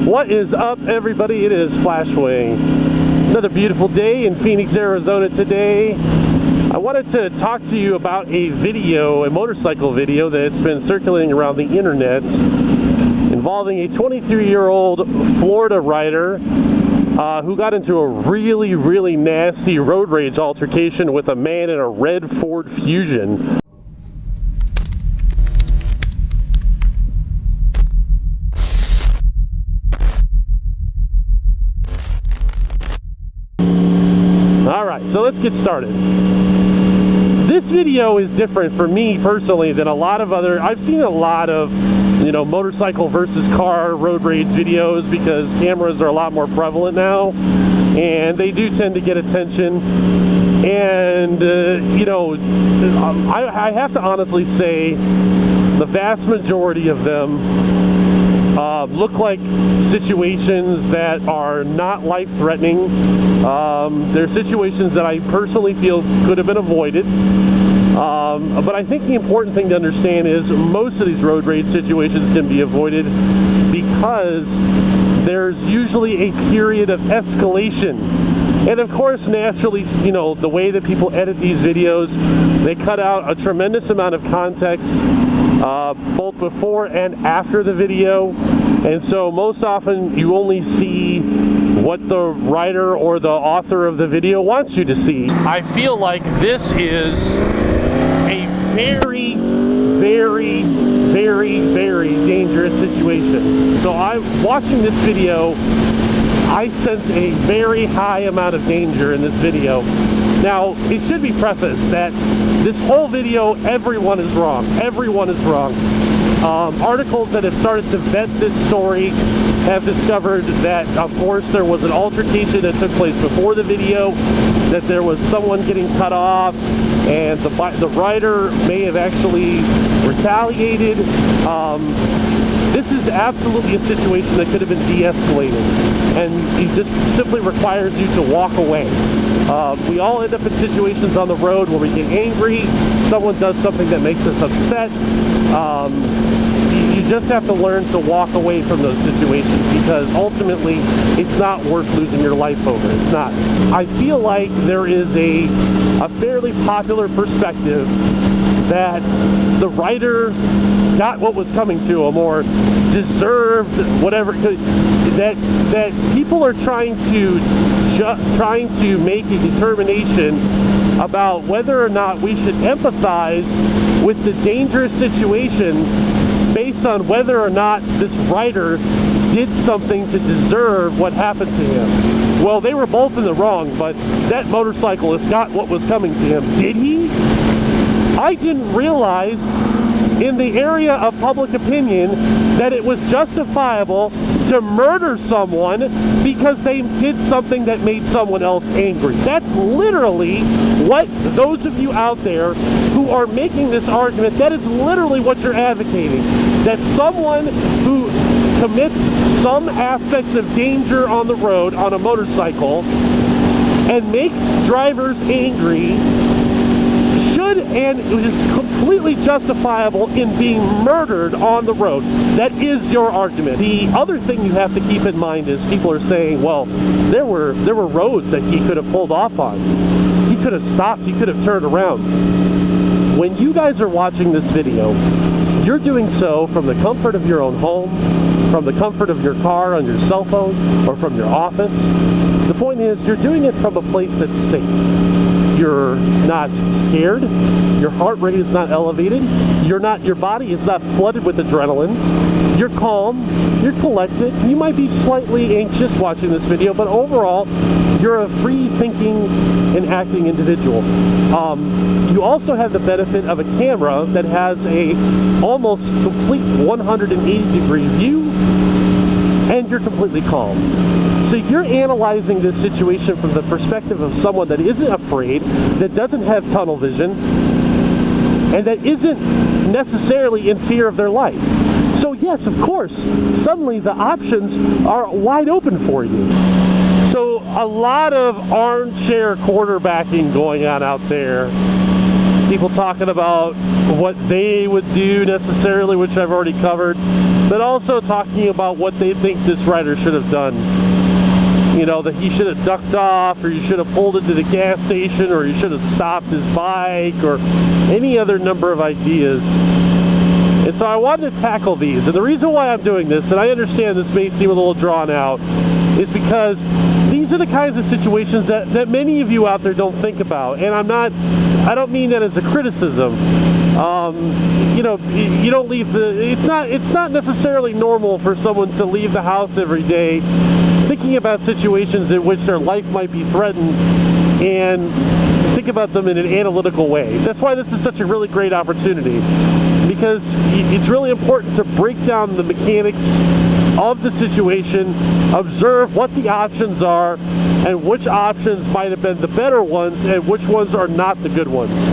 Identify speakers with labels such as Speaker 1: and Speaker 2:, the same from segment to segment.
Speaker 1: What is up, everybody? It is Flashwing. Another beautiful day in Phoenix, Arizona today. I wanted to talk to you about a motorcycle video that's been circulating around the internet involving a 23-year-old Florida rider who got into a really nasty road rage altercation with a man in a red Ford Fusion. Alright, so let's get started. This video is different for me personally than a lot of other, I've seen a lot of, motorcycle versus car road rage videos because cameras are a lot more prevalent now and they do tend to get attention. And, I have to honestly say the vast majority of them look like situations that are not life-threatening. They're situations that I personally feel could have been avoided. But I think the important thing to understand is most of these road rage situations can be avoided because there's usually a period of escalation. And of course, naturally, the way that people edit these videos, they cut out a tremendous amount of context, both before and after the video. And so most often you only see what the writer or the author of the video wants you to see. I feel like this is a very dangerous situation. So I'm watching this video, I sense a very high amount of danger in this video. Now, it should be prefaced that this whole video, everyone is wrong. Everyone is wrong. Articles that have started to vet this story have discovered that, of course, there was an altercation that took place before the video, that there was someone getting cut off, and the writer may have actually retaliated. This is absolutely a situation that could have been de-escalated, and it just simply requires you to walk away. We all end up in situations on the road where we get angry, someone does something that makes us upset. You just have to learn to walk away from those situations because ultimately it's not worth losing your life over. It's not. I feel like there is a fairly popular perspective that the writer got what was coming to him or deserved whatever, that people are trying to make a determination about whether or not we should empathize with the dangerous situation based on whether or not this writer did something to deserve what happened to him. Well, they were both in the wrong, but that motorcyclist got what was coming to him. Did he? I didn't realize in the area of public opinion that it was justifiable to murder someone because they did something that made someone else angry. That's literally what those of you out there who are making this argument, that is literally what you're advocating. That someone who commits some aspects of danger on the road on a motorcycle and makes drivers angry should and is completely justifiable in being murdered on the road. That is your argument. The other thing you have to keep in mind is people are saying, well, there were roads that he could have pulled off on. He could have stopped, he could have turned around. When you guys are watching this video, you're doing so from the comfort of your own home, from the comfort of your car on your cell phone, or from your office. The point is, you're doing it from a place that's safe. You're not scared, your heart rate is not elevated, your body is not flooded with adrenaline, you're calm, you're collected. You might be slightly anxious watching this video, but overall, you're a free thinking and acting individual. You also have the benefit of a camera that has a almost complete 180-degree view, and you're completely calm. So you're analyzing this situation from the perspective of someone that isn't afraid, that doesn't have tunnel vision, and that isn't necessarily in fear of their life. So yes, of course, suddenly the options are wide open for you. So a lot of armchair quarterbacking going on out there. people talking about what they would do necessarily, which I've already covered, but also talking about what they think this rider should have done. You know, that he should have ducked off, or he should have pulled into the gas station, or he should have stopped his bike, or any other number of ideas. And so I wanted to tackle these. And the reason why I'm doing this, and I understand this may seem a little drawn out, is because these are the kinds of situations that many of you out there don't think about. And I don't mean that as a criticism. You know, you don't leave it's not necessarily normal for someone to leave the house every day thinking about situations in which their life might be threatened and think about them in an analytical way. That's why this is such a really great opportunity, because it's really important to break down the mechanics of the situation, observe what the options are, and which options might have been the better ones and which ones are not the good ones.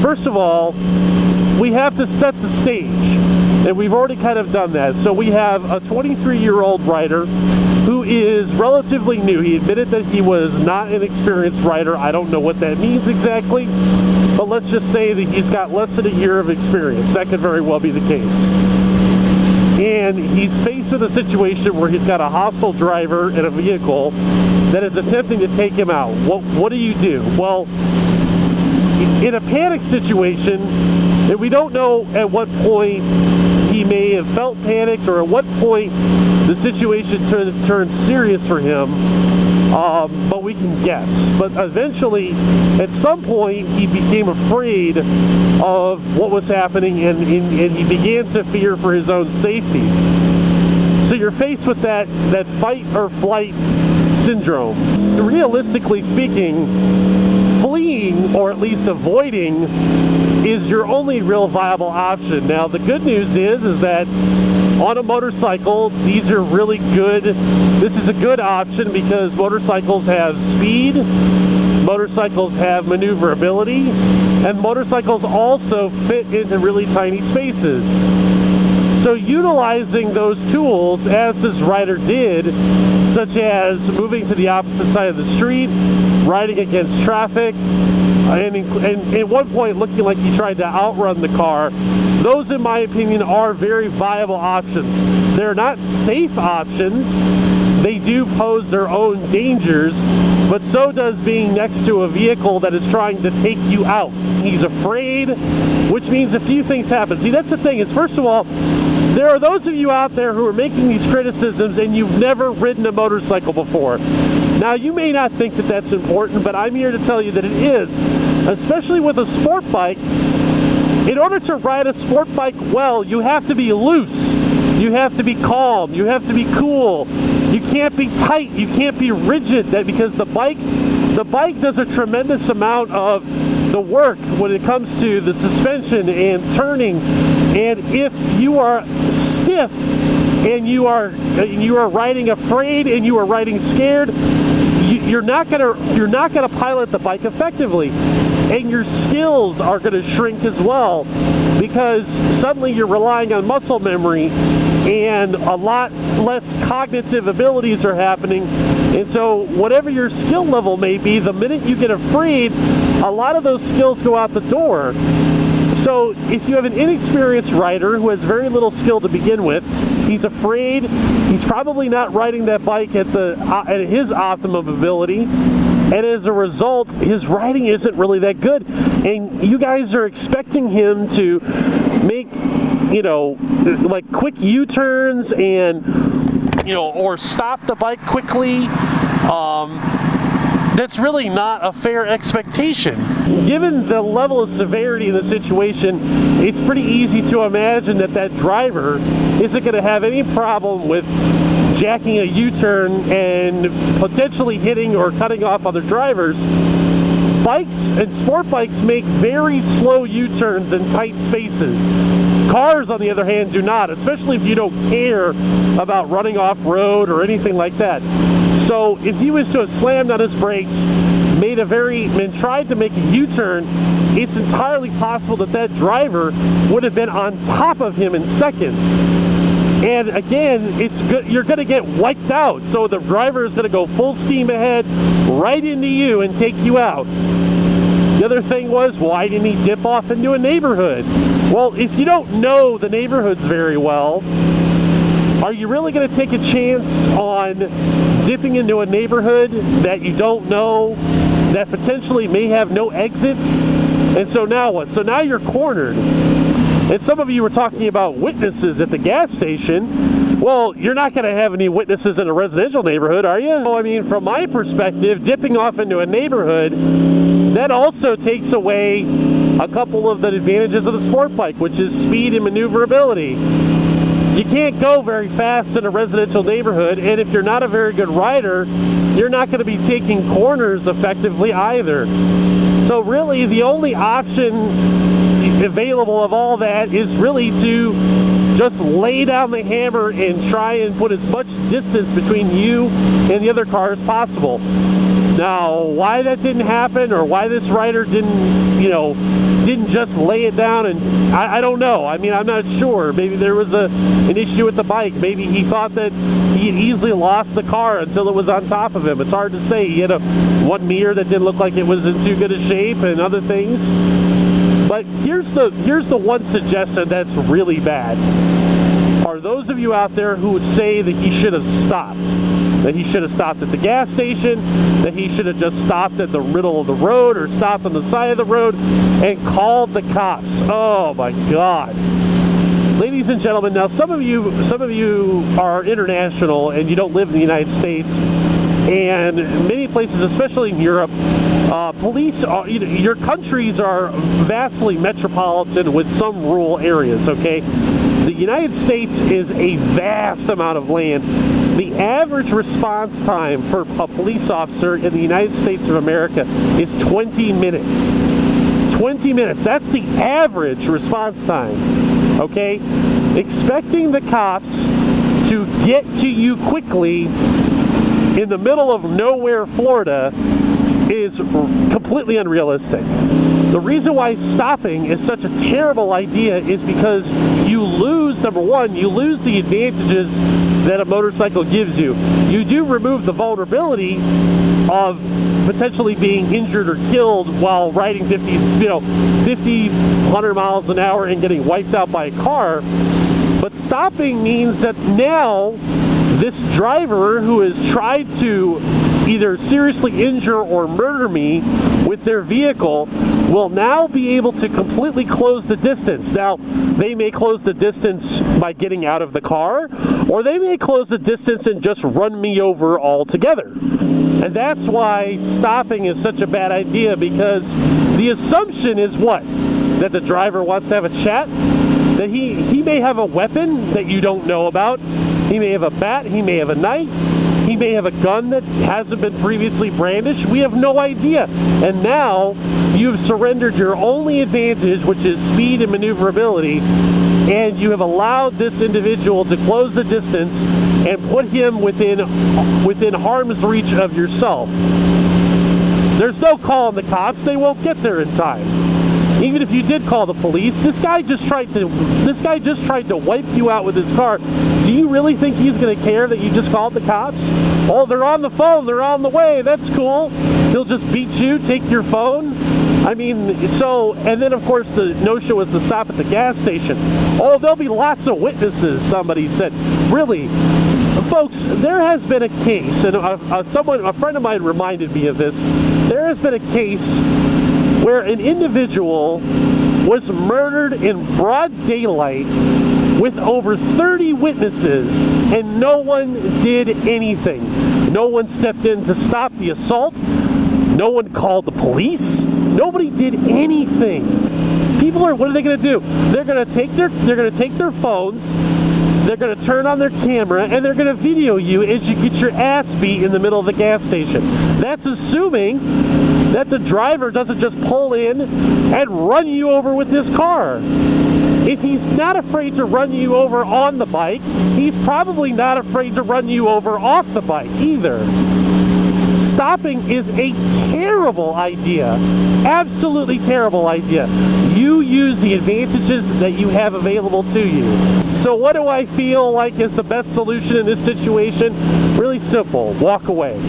Speaker 1: First of all, we have to set the stage, and we've already kind of done that. So we have a 23-year-old rider who is relatively new. He admitted that he was not an experienced rider. I don't know what that means exactly, but let's just say that he's got less than a year of experience. That could very well be the case. And he's faced with a situation where he's got a hostile driver in a vehicle that is attempting to take him out. What do you do? Well, in a panic situation, and we don't know at what point he may have felt panicked or at what point the situation turned serious for him, but we can guess. But eventually, at some point, he became afraid of what was happening, and he began to fear for his own safety. So you're faced with that fight or flight syndrome. Realistically speaking, fleeing, or at least avoiding, is your only real viable option. Now, the good news is that on a motorcycle, these are really good. This is a good option because motorcycles have speed, motorcycles have maneuverability, and motorcycles also fit into really tiny spaces. So utilizing those tools, as this rider did, such as moving to the opposite side of the street, riding against traffic, and at one point looking like he tried to outrun the car, those, in my opinion, are very viable options. They're not safe options. They do pose their own dangers, but so does being next to a vehicle that is trying to take you out. He's afraid, which means a few things happen. See, that's the thing, is first of all, there are those of you out there who are making these criticisms and you've never ridden a motorcycle before. Now, you may not think that that's important, but I'm here to tell you that it is, especially with a sport bike. In order to ride a sport bike well, you have to be loose. You have to be calm. You have to be cool. You can't be tight. You can't be rigid. Because the bike does a tremendous amount of the work when it comes to the suspension and turning. And if you are stiff and you are riding afraid and you are riding scared, you're not gonna pilot the bike effectively, and your skills are going to shrink as well, because suddenly you're relying on muscle memory and a lot less cognitive abilities are happening. And so whatever your skill level may be, the minute you get afraid, a lot of those skills go out the door. So if you have an inexperienced rider who has very little skill to begin with, he's afraid, he's probably not riding that bike at his optimum ability, and as a result, his riding isn't really that good. And you guys are expecting him to make, like quick U-turns and, or stop the bike quickly. That's really not a fair expectation. Given the level of severity in the situation, it's pretty easy to imagine that driver isn't going to have any problem with jacking a U-turn and potentially hitting or cutting off other drivers. Bikes and sport bikes make very slow U-turns in tight spaces. Cars, on the other hand, do not, especially if you don't care about running off-road or anything like that. So if he was to have slammed on his brakes, and tried to make a U-turn, it's entirely possible that driver would have been on top of him in seconds. And again, you're going to get wiped out. So the driver is going to go full steam ahead right into you and take you out. The other thing was, why didn't he dip off into a neighborhood? Well, if you don't know the neighborhoods very well, are you really going to take a chance on dipping into a neighborhood that you don't know, that potentially may have no exits? And so now what? So now you're cornered. And some of you were talking about witnesses at the gas station. Well, you're not going to have any witnesses in a residential neighborhood, are you? Well, I mean, from my perspective, dipping off into a neighborhood, that also takes away a couple of the advantages of the sport bike, which is speed and maneuverability. You can't go very fast in a residential neighborhood, and if you're not a very good rider, you're not going to be taking corners effectively either. So really, the only option available of all that is really to just lay down the hammer and try and put as much distance between you and the other car as possible. Now, why that didn't happen, or why this rider didn't just lay it down, and I don't know. I mean, I'm not sure. Maybe there was an issue with the bike. Maybe he thought that he had easily lost the car until it was on top of him. It's hard to say. He had one mirror that didn't look like it was in too good a shape and other things. But here's the one suggestion that's really bad. Are those of you out there who would say that he should have stopped? That he should have stopped at the gas station, that he should have just stopped at the middle of the road or stopped on the side of the road and called the cops. Oh my God. Ladies and gentlemen, now some of you are international and you don't live in the United States, and many places, especially in Europe, police are, your countries are vastly metropolitan with some rural areas, okay? The United States is a vast amount of land. The average response time for a police officer in the United States of America is 20 minutes. 20 minutes, that's the average response time, okay? Expecting the cops to get to you quickly in the middle of nowhere, Florida, is completely unrealistic. The reason why stopping is such a terrible idea is because you lose, number one, you lose the advantages that a motorcycle gives you. You do remove the vulnerability of potentially being injured or killed while riding 50, 100 miles an hour and getting wiped out by a car. But stopping means that now this driver who has tried to either seriously injure or murder me with their vehicle will now be able to completely close the distance. Now, they may close the distance by getting out of the car, or they may close the distance and just run me over altogether. And that's why stopping is such a bad idea, because the assumption is what? That the driver wants to have a chat? That he may have a weapon that you don't know about. He may have a bat, he may have a knife, he may have a gun that hasn't been previously brandished. We have no idea. And now you've surrendered your only advantage, which is speed and maneuverability, and you have allowed this individual to close the distance and put him within harm's reach of yourself. There's no call on the cops. They won't get there in time. Even if you did call the police, this guy just tried to wipe you out with his car. Do you really think he's going to care that you just called the cops? Oh, they're on the phone, they're on the way, that's cool. He'll just beat you, take your phone. I mean, so, and then of course the notion was to stop at the gas station. Oh, there'll be lots of witnesses, somebody said. Really? Folks, there has been a case, and a friend of mine reminded me of this. There has been a case where an individual was murdered in broad daylight with over 30 witnesses, and no one did anything. No one stepped in to stop the assault. No one called the police. Nobody did anything. People are, what are they going to do? They're going to take their phones. They're going to turn on their camera and they're going to video you as you get your ass beat in the middle of the gas station. That's assuming that the driver doesn't just pull in and run you over with his car. If he's not afraid to run you over on the bike, he's probably not afraid to run you over off the bike either. Stopping is a terrible idea. Absolutely terrible idea. You use the advantages that you have available to you. So what do I feel like is the best solution in this situation? Really simple. Walk away.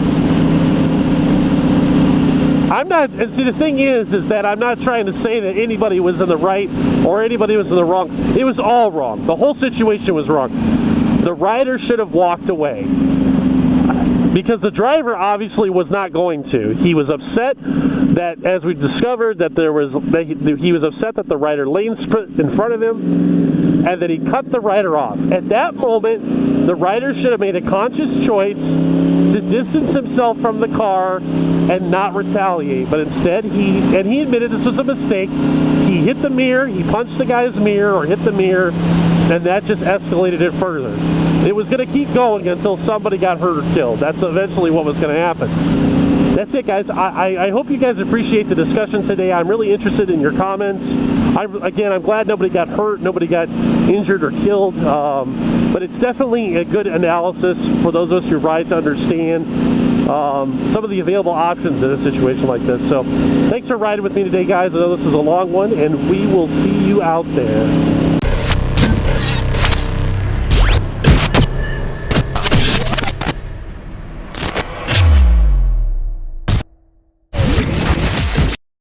Speaker 1: I'm not, and see, the thing is that I'm not trying to say that anybody was in the right or anybody was in the wrong. It was all wrong. The whole situation was wrong. The rider should have walked away, because the driver obviously was not going to. He was upset that, as we discovered, that he was upset that the rider lane split in front of him, and that he cut the rider off. At that moment, the rider should have made a conscious choice to distance himself from the car and not retaliate. But instead, he admitted this was a mistake. He hit the mirror, he punched the guy's mirror or hit the mirror, and that just escalated it further. It was going to keep going until somebody got hurt or killed. That's eventually what was going to happen. That's it, guys. I hope you guys appreciate the discussion today. I'm really interested in your comments. I'm glad nobody got hurt, nobody got injured or killed, but it's definitely a good analysis for those of us who ride to understand some of the available options in a situation like this. So thanks for riding with me today, guys. I know this is a long one, and we will see you out there.